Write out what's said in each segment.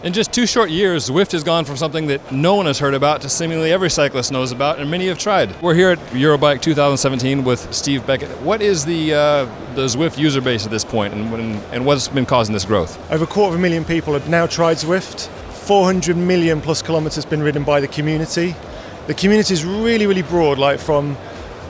In just 2 short years, Zwift has gone from something that no one has heard about to seemingly every cyclist knows about, and many have tried. We're here at Eurobike 2017 with Steve Beckett. What is the Zwift user base at this point, and what's been causing this growth? Over 250,000 people have now tried Zwift. 400 million plus kilometers been ridden by the community. The community is really, really broad, like from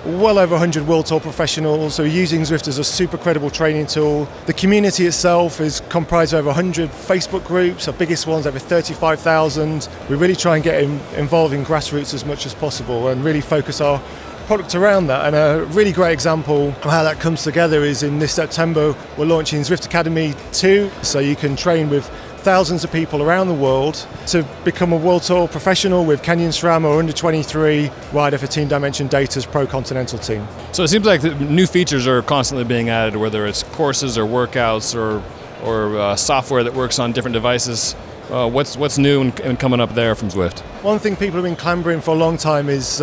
well over 100 World Tour professionals who are using Zwift as a super credible training tool. The community itself is comprised of over 100 Facebook groups, our biggest ones over 35,000. We really try and get involved in grassroots as much as possible and really focus our product around that. And a really great example of how that comes together is in this September we're launching Zwift Academy 2, so you can train with thousands of people around the world to become a World Tour professional with Canyon SRAM or under 23 rider for Team Dimension Data's Pro Continental team. So it seems like the new features are constantly being added, whether it's courses or workouts or software that works on different devices. What's new and coming up there from Zwift? One thing people have been clambering for a long time is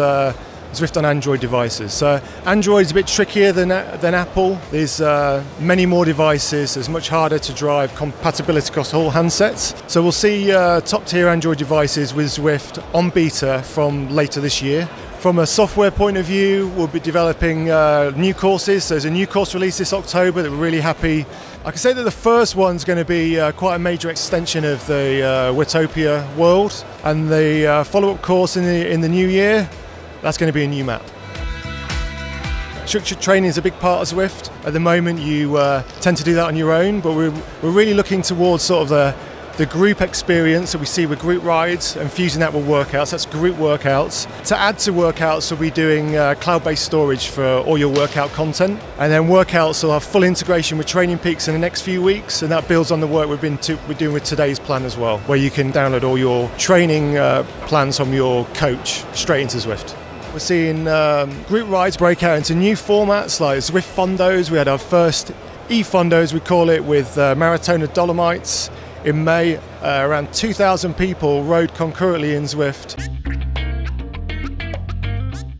Zwift on Android devices. So Android's a bit trickier than Apple. There's many more devices. It's much harder to drive compatibility across all handsets. So we'll see top tier Android devices with Zwift on beta from later this year. From a software point of view, we'll be developing new courses. So there's a new course release this October that we're really happy. I can say that the first one's going to be quite a major extension of the Witopia world, and the follow-up course in the new year, that's going to be a new map. Structured training is a big part of Zwift. At the moment you tend to do that on your own, but we're really looking towards sort of the group experience that we see with group rides and fusing that with workouts. That's group workouts. To add to workouts, we'll be doing cloud-based storage for all your workout content. And then workouts will have full integration with Training Peaks in the next few weeks, and that builds on the work we're doing with today's plan as well, where you can download all your training plans from your coach straight into Zwift. We're seeing group rides break out into new formats like Zwift Fondos. We had our first e-Fondos, we call it, with Marathon of Dolomites in May. Around 2,000 people rode concurrently in Zwift.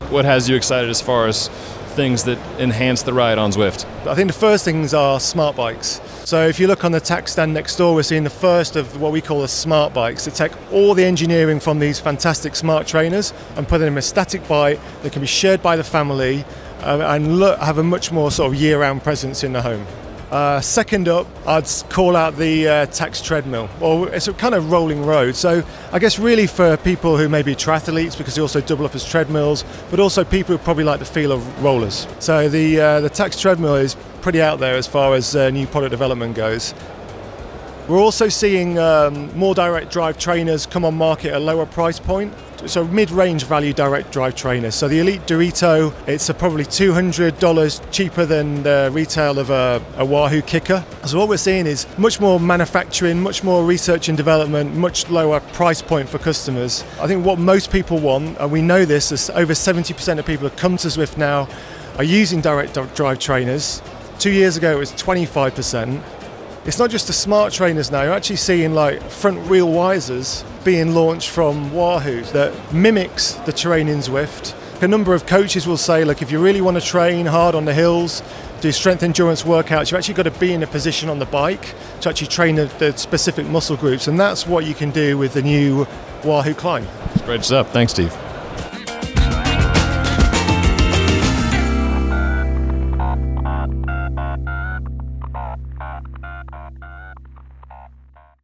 What has you excited as far as things that enhance the ride on Zwift? I think the first things are smart bikes. So if you look on the tack stand next door, we're seeing the first of what we call the smart bikes that take all the engineering from these fantastic smart trainers and put them in a static bike that can be shared by the family and have a much more sort of year-round presence in the home. Second up, I'd call out the Tax treadmill. Well, it's a kind of rolling road. So I guess really for people who may be triathletes, because they also double up as treadmills, but also people who probably like the feel of rollers. So the Tax treadmill is pretty out there as far as new product development goes. We're also seeing more direct drive trainers come on market at a lower price point. So mid-range value direct drive trainers. So the Elite Dorito, it's probably $200 cheaper than the retail of a Wahoo Kicker. So what we're seeing is much more manufacturing, much more research and development, much lower price point for customers. I think what most people want, and we know this, is over 70% of people who come to Zwift now are using direct drive trainers. 2 years ago it was 25%. It's not just the smart trainers now, you're actually seeing like front wheel risers being launched from Wahoo that mimics the terrain in Zwift. A number of coaches will say, look, if you really want to train hard on the hills, do strength endurance workouts, you've actually got to be in a position on the bike to actually train the specific muscle groups, and that's what you can do with the new Wahoo Climb. Great stuff, thanks Steve.